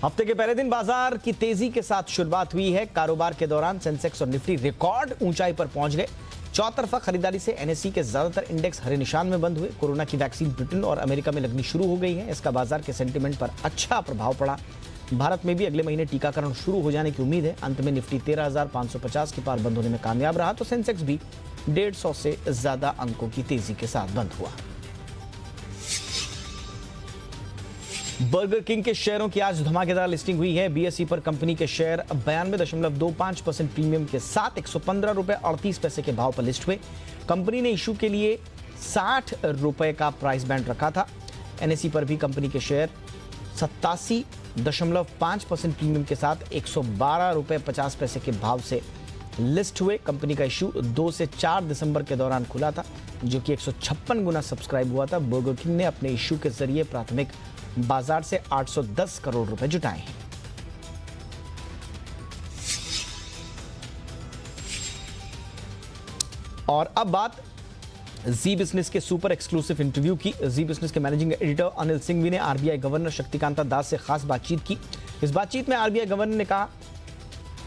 हफ्ते के पहले दिन बाजार की तेजी के साथ शुरुआत हुई है। कारोबार के दौरान सेंसेक्स और निफ्टी रिकॉर्ड ऊंचाई पर पहुंच गए। चौतरफा खरीदारी से एनएसई के ज्यादातर इंडेक्स हरे निशान में बंद हुए। कोरोना की वैक्सीन ब्रिटेन और अमेरिका में लगनी शुरू हो गई है। इसका बाजार के सेंटीमेंट पर अच्छा प्रभाव पड़ा। भारत में भी अगले महीने टीकाकरण शुरू हो जाने की उम्मीद है। अंत में निफ्टी 13,550 के पार बंद होने में कामयाब रहा तो सेंसेक्स भी 150 से ज्यादा अंकों की तेजी के साथ बंद हुआ। बर्गर किंग के शेयरों की आज धमाकेदार लिस्टिंग हुई है। बीएसई पर कंपनी के शेयर 92.25% प्रीमियम के साथ 115 रुपए 38 पैसे के भाव पर लिस्ट हुए। कंपनी ने इशू के लिए 60 रुपए का प्राइस बैंड रखा था। एनएसई पर भी कंपनी के शेयर 87.5% प्रीमियम के साथ 112 रुपए 50 पैसे के भाव से लिस्ट हुए। कंपनी का इशू 2 से 4 दिसंबर के दौरान खुला था, जो कि 156 गुना सब्सक्राइब हुआ था। बर्गर किंग ने अपने इशू के जरिए प्राथमिक बाजार से 810 करोड़ रुपए जुटाए हैं। और अब बात जी बिजनेस के सुपर एक्सक्लूसिव इंटरव्यू की। जी बिजनेस के मैनेजिंग एडिटर अनिल सिंघवी ने आरबीआई गवर्नर शक्तिकांता दास से खास बातचीत की। इस बातचीत में आरबीआई गवर्नर ने कहा,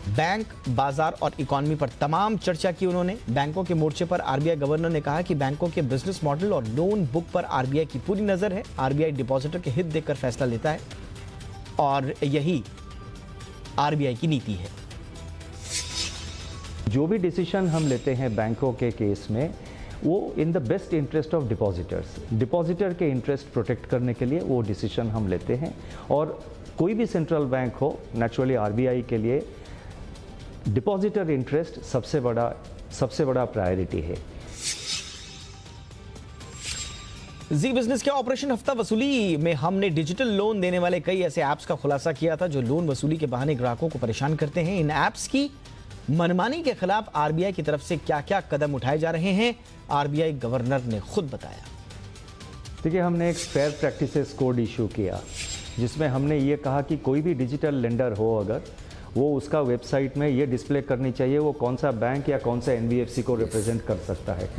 बैंक, बाजार और इकोनॉमी पर तमाम चर्चा की उन्होंने। बैंकों के मोर्चे पर आरबीआई गवर्नर ने कहा कि बैंकों के बिजनेस मॉडल और लोन बुक पर आरबीआई की पूरी नजर है। आरबीआई डिपॉजिटर के हित देखकर फैसला लेता है और यही आरबीआई की नीति है। जो भी डिसीजन हम लेते हैं बैंकों के केस में, वो in the best interest of depositors, depositor के इंटरेस्ट प्रोटेक्ट करने के लिए वो डिसीजन हम लेते हैं। और कोई भी सेंट्रल बैंक हो, नेचुरली आरबीआई के लिए डिपॉजिटर इंटरेस्ट सबसे बड़ा प्रायोरिटी है। जी बिजनेस के ऑपरेशन हफ्ता वसूली में हमने डिजिटल लोन देने वाले कई ऐसे ऐप्स का खुलासा किया था जो लोन वसूली के बहाने ग्राहकों को परेशान करते हैं। इन ऐप्स की मनमानी के खिलाफ आरबीआई की तरफ से क्या-क्या कदम उठाए जा रहे हैं, आरबीआई गवर्नर ने खुद बताया। देखिए, हमने एक फेयर प्रैक्टिसेस कोड इशू किया, जिसमें हमने ये कहा कि कोई भी डिजिटल लेंडर हो, अगर वो उसका वेबसाइट में ये डिस्प्ले करनी चाहिए वो कौन सा बैंक या कौन सा एनबीएफसी को रिप्रेजेंट कर सकता है।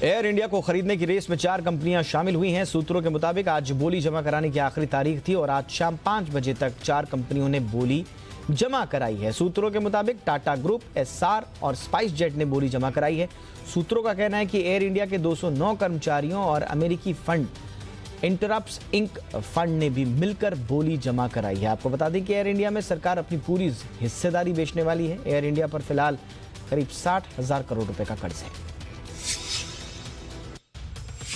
एयर इंडिया को खरीदने की रेस में 4 कंपनियां शामिल हुई हैं। सूत्रों के मुताबिक आज बोली जमा कराने की आखिरी तारीख थी और आज शाम 5 बजे तक 4 कंपनियों ने बोली जमा कराई है। सूत्रों के मुताबिक टाटा ग्रुप, एसआर और स्पाइस जेट ने बोली जमा कराई है। सूत्रों का कहना है कि एयर इंडिया के 209 कर्मचारियों और अमेरिकी फंड इंटरप्ट्स इंक फंड ने भी मिलकर बोली जमा कराई है। आपको बता दें कि एयर इंडिया में सरकार अपनी पूरी हिस्सेदारी बेचने वाली है। एयर इंडिया पर फिलहाल करीब 60,000 करोड़ रुपए का कर्ज है।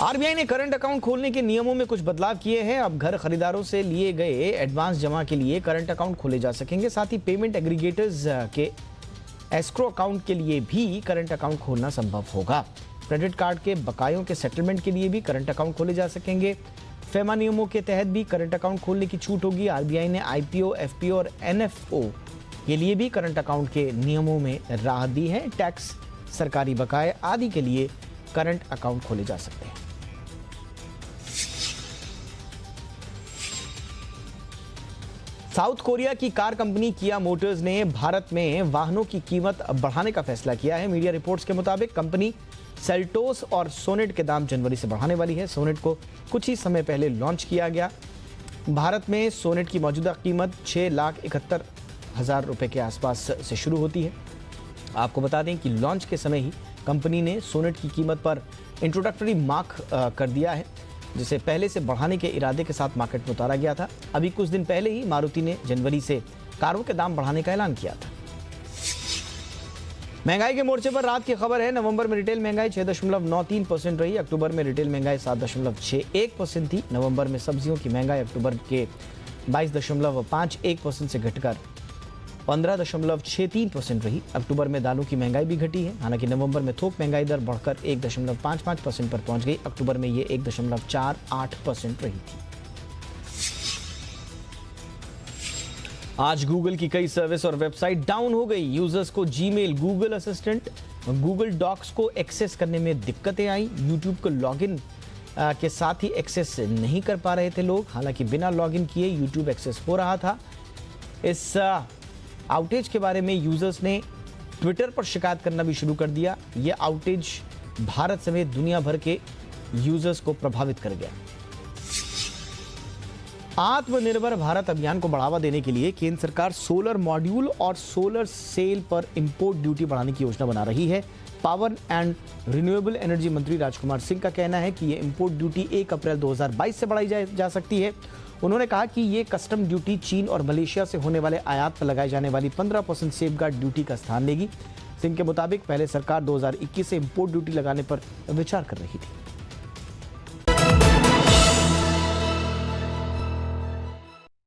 आरबीआई ने करंट अकाउंट खोलने के नियमों में कुछ बदलाव किए हैं। अब घर खरीदारों से लिए गए एडवांस जमा के लिए करंट अकाउंट खोले जा सकेंगे। साथ ही पेमेंट एग्रीगेटर्स के एस्क्रो अकाउंट के लिए भी करंट अकाउंट खोलना संभव होगा। क्रेडिट कार्ड के बकायों के सेटलमेंट के लिए भी करंट अकाउंट खोले जा सकेंगे। फेमा नियमों के तहत भी करंट अकाउंट खोलने की छूट होगी। आरबीआई ने आईपीओ, एफपीओ और एनएफओ के लिए भी करंट अकाउंट के नियमों में राहत दी है। टैक्स, सरकारी बकाये आदि के लिए करंट अकाउंट खोले जा सकते हैं। साउथ कोरिया की कार कंपनी किया मोटर्स ने भारत में वाहनों की कीमत बढ़ाने का फैसला किया है। मीडिया रिपोर्ट्स के मुताबिक कंपनी सेल्टोस और सोनेट के दाम जनवरी से बढ़ाने वाली है। सोनेट को कुछ ही समय पहले लॉन्च किया गया। भारत में सोनेट की मौजूदा कीमत 6,71,000 रुपए के आसपास से शुरू होती है। आपको बता दें कि लॉन्च के समय ही कंपनी ने सोनेट की कीमत पर इंट्रोडक्टरी मार्क कर दिया है, जिसे पहले से बढ़ाने के इरादे के साथ मार्केट में उतारा गया था। अभी कुछ दिन पहले ही मारुति ने जनवरी से कारों के दाम बढ़ाने का ऐलान किया था। महंगाई के मोर्चे पर रात की खबर है। नवंबर में रिटेल महंगाई 6.93% रही। अक्टूबर में रिटेल महंगाई 7.61% थी। नवंबर में सब्जियों की महंगाई अक्टूबर के 22.51% से घटकर 15.63% रही। अक्टूबर में दालों की महंगाई भी घटी है। हालांकि नवंबर में थोक महंगाई दर बढ़कर 1.55% पर पहुंच गई। अक्टूबर में ये 1.48% रही थी। आज गूगल की कई सर्विस और वेबसाइट डाउन हो गई। यूजर्स को Gmail, Google assistant, Google docs को एक्सेस करने में दिक्कतें आई। यूट्यूब को लॉगिन के साथ ही एक्सेस नहीं कर पा रहे थे लोग। हालांकि बिना लॉगिन किए यूट्यूब एक्सेस हो रहा था। इस आउटेज के बारे में यूजर्स ने ट्विटर पर शिकायत करना भी शुरू कर दिया। यह आउटेज भारत समेत दुनिया भर के यूजर्स को प्रभावित कर गया। आत्मनिर्भर भारत अभियान को बढ़ावा देने के लिए केंद्र सरकार सोलर मॉड्यूल और सोलर सेल पर इंपोर्ट ड्यूटी बढ़ाने की योजना बना रही है। पावर एंड रिन्यूएबल एनर्जी मंत्री राजकुमार सिंह का कहना है कि ये इंपोर्ट ड्यूटी 1 अप्रैल 2022 से बढ़ाई जा सकती है। उन्होंने कहा कि ये कस्टम ड्यूटी चीन और मलेशिया से होने वाले आयात पर लगाई जाने वाली 15% सेफगार्ड ड्यूटी का स्थान लेगी। सिंह के मुताबिक पहले सरकार 2021 से इंपोर्ट ड्यूटी लगाने पर विचार कर रही थी।